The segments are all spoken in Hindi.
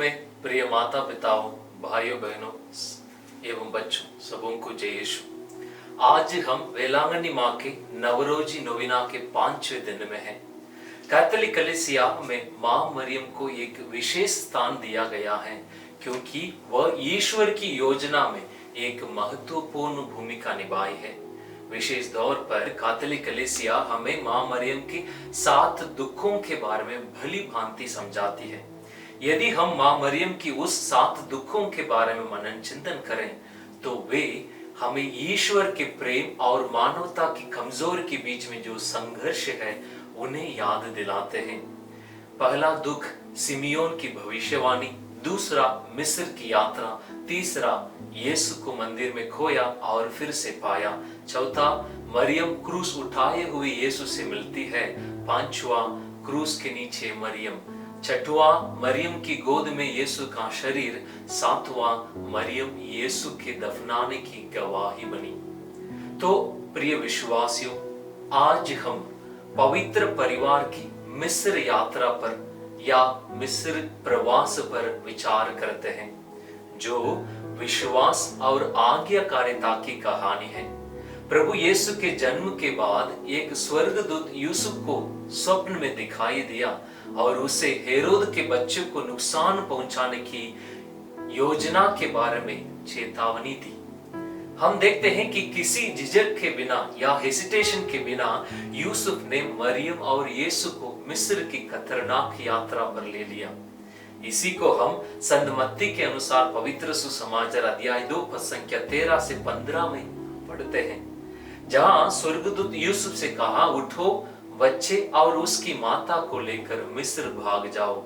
में प्रिय माता पिताओं, भाइयों बहनों एवं बच्चों, सबों को जय यीशु। आज हम वेलांगनी माँ के नवरोजी नवीना के 5वें दिन में हैं। कैथोलिक कलीसिया में माँ मरियम को एक विशेष स्थान दिया गया है क्योंकि वह ईश्वर की योजना में एक महत्वपूर्ण भूमिका निभाई है। विशेष तौर पर कैथोलिक कलीसिया हमें माँ मरियम के 7 दुखों के बारे में भली भांति समझाती है। यदि हम माँ मरियम की उस 7 दुखों के बारे में मनन चिंतन करें तो वे हमें ईश्वर के प्रेम और मानवता की कमजोर के बीच में जो संघर्ष है उन्हें याद दिलाते हैं। पहला दुख सिमियोन की भविष्यवाणी, दूसरा मिस्र की यात्रा, तीसरा यीशु को मंदिर में खोया और फिर से पाया, चौथा मरियम क्रूस उठाए हुए यीशु से मिलती है, पांचवा क्रूस के नीचे मरियम, छठवां मरियम की गोद में यीशु का शरीर, सातवां मरियम यीशु के दफनाने की गवाही बनी। तो प्रिय विश्वासियों, आज हम पवित्र परिवार की मिस्र यात्रा पर या मिस्र प्रवास पर विचार करते हैं, जो विश्वास और आज्ञाकारिता की कहानी है। प्रभु यीशु के जन्म के बाद एक स्वर्गदूत यूसुफ को स्वप्न में दिखाई दिया और उसे हेरोद के बच्चे को नुकसान पहुंचाने की योजना के बारे में चेतावनी दी। हम देखते हैं कि किसी झिझक के बिना या हेसिटेशन के बिना यूसुफ ने मरियम और यीशु को मिस्र की खतरनाक यात्रा पर ले लिया। इसी को हम संत मत्ती के अनुसार पवित्र सुसमाचार अध्याय 2 पद संख्या 13 से 15 में पढ़ते हैं, जहां स्वर्गदूत यूसुफ से कहा, उठो, बच्चे और उसकी माता को लेकर मिस्र भाग जाओ।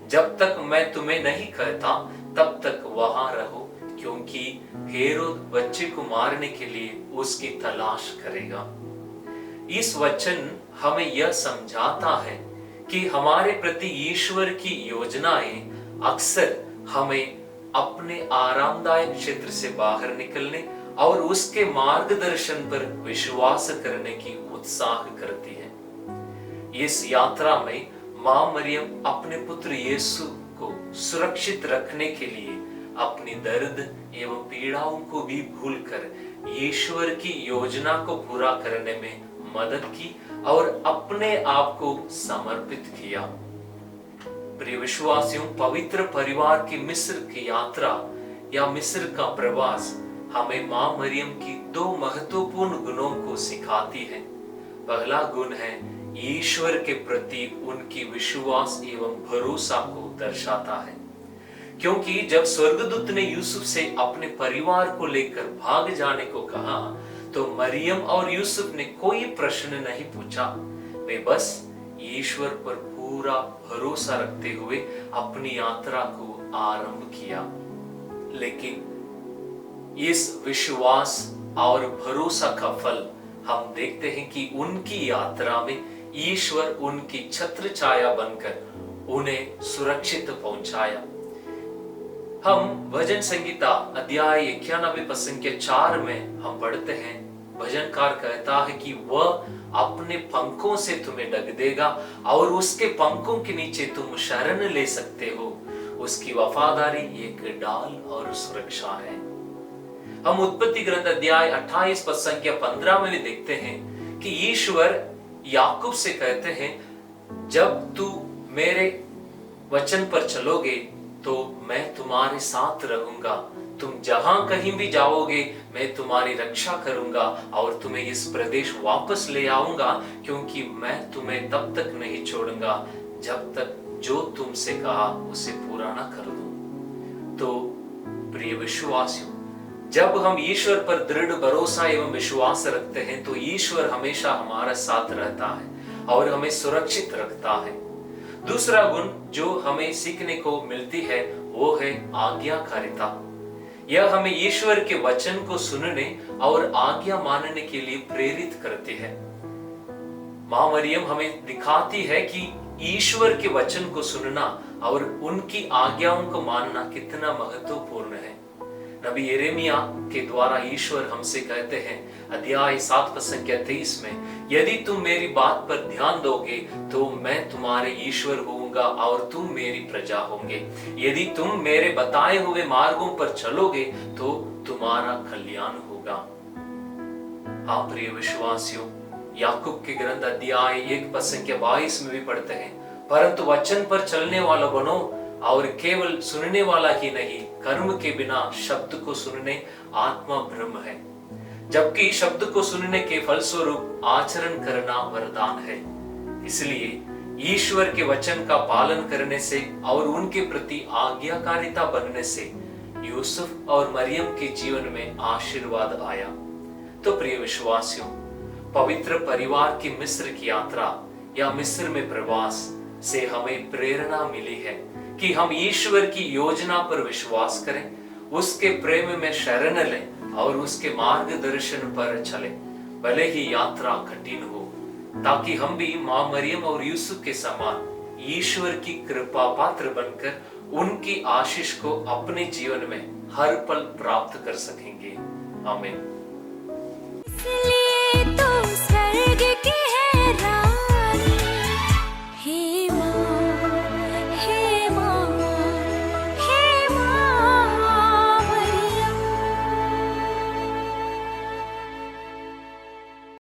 जब तक मैं तुम्हें नहीं कहता तब तक वहां रहो, क्योंकि हेरोद बच्चे को मारने के लिए उसकी तलाश करेगा। इस वचन हमें यह समझाता है कि हमारे प्रति ईश्वर की योजनाएं अक्सर हमें अपने आरामदायक क्षेत्र से बाहर निकलने और उसके मार्गदर्शन पर विश्वास करने की उत्साह करती है। इस यात्रा में मां मरियम अपने पुत्र यीशु को सुरक्षित रखने के लिए अपनी दर्द एवं पीड़ाओं को भी भूलकर ईश्वर की योजना को पूरा करने में मदद की और अपने आप को समर्पित किया। प्रिय विश्वासियों, पवित्र परिवार की मिस्र की यात्रा या मिस्र का प्रवास हमें मां मरियम की 2 महत्वपूर्ण गुणों को सिखाती है। पहला गुण है ईश्वर के प्रति उनकी विश्वास एवं भरोसा को दर्शाता है, क्योंकि जब स्वर्गदूत ने यूसुफ से अपने परिवार को लेकर भाग जाने को कहा तो मरियम और यूसुफ ने कोई प्रश्न नहीं पूछा। वे बस ईश्वर पर पूरा भरोसा रखते हुए अपनी यात्रा को आरंभ किया। लेकिन इस विश्वास और भरोसा का फल हम देखते हैं कि उनकी यात्रा में ईश्वर उनकी छत्र छाया बनकर उन्हें सुरक्षित पहुंचाया। हम भजन संगीता अध्याय 91 पद संख्या 4 में हम पढ़ते हैं, भजनकार कहता है कि वह अपने पंखों से तुम्हें ढक देगा और उसके पंखों के नीचे तुम शरण ले सकते हो। उसकी वफादारी एक डाल और सुरक्षा है। हम उत्पत्ति ग्रंथ अध्याय 28 पद संख्या 15 में भी देखते हैं कि ईश्वर याकूब से कहते हैं, जब तू मेरे वचन पर चलोगे तो मैं तुम्हारे साथ रहूंगा, तुम जहां कहीं भी जाओगे मैं तुम्हारी रक्षा करूंगा और तुम्हें इस प्रदेश वापस ले आऊंगा, क्योंकि मैं तुम्हें तब तक नहीं छोड़ूंगा जब तक जो तुमसे कहा उसे पूरा ना कर दूं। तो प्रिय विश्वासियों, जब हम ईश्वर पर दृढ़ भरोसा एवं विश्वास रखते हैं तो ईश्वर हमेशा हमारा साथ रहता है और हमें सुरक्षित रखता है। दूसरा गुण जो हमें सीखने को मिलती है वो है आज्ञाकारिता। यह हमें ईश्वर के वचन को सुनने और आज्ञा मानने के लिए प्रेरित करती है। मां मरियम हमें दिखाती है कि ईश्वर के वचन को सुनना और उनकी आज्ञाओं को मानना कितना महत्वपूर्ण है। नबी यिर्मयाह के द्वारा ईश्वर हमसे कहते हैं अध्याय 7 पद संख्या 23 में, यदि तुम मेरी बात पर ध्यान दोगे तो मैं तुम्हारे ईश्वर होऊंगा और तुम मेरी प्रजा होंगे। यदि तुम मेरे बताए हुए मार्गों पर चलोगे तो तुम्हारा कल्याण होगा। हाँ प्रिय विश्वासियों, याकूब के ग्रंथ अध्याय 1 पद संख्या 22 में भी पढ़ते हैं, परंतु वचन पर चलने वाला बनो और केवल सुनने वाला ही नहीं, कर्म के बिना शब्द को सुनने आत्मा ब्रह्म है, जबकि शब्द को सुनने के फलस्वरूप आचरण करना वरदान है। इसलिए ईश्वर के वचन का पालन करने से और उनके प्रति आज्ञाकारिता बनने से यूसुफ और मरियम के जीवन में आशीर्वाद आया। तो प्रिय विश्वासियों, पवित्र परिवार की मिस्र की यात्रा या मिस्र में प्रवास से हमें प्रेरणा मिली है कि हम ईश्वर की योजना पर विश्वास करें, उसके प्रेम में शरण लें और उसके मार्गदर्शन पर चलें, भले ही यात्रा कठिन हो, ताकि हम भी मां मरियम और यूसुफ के समान ईश्वर की कृपा पात्र बनकर उनकी आशीष को अपने जीवन में हर पल प्राप्त कर सकेंगे। आमीन। इसलिए तो स्वर्ग के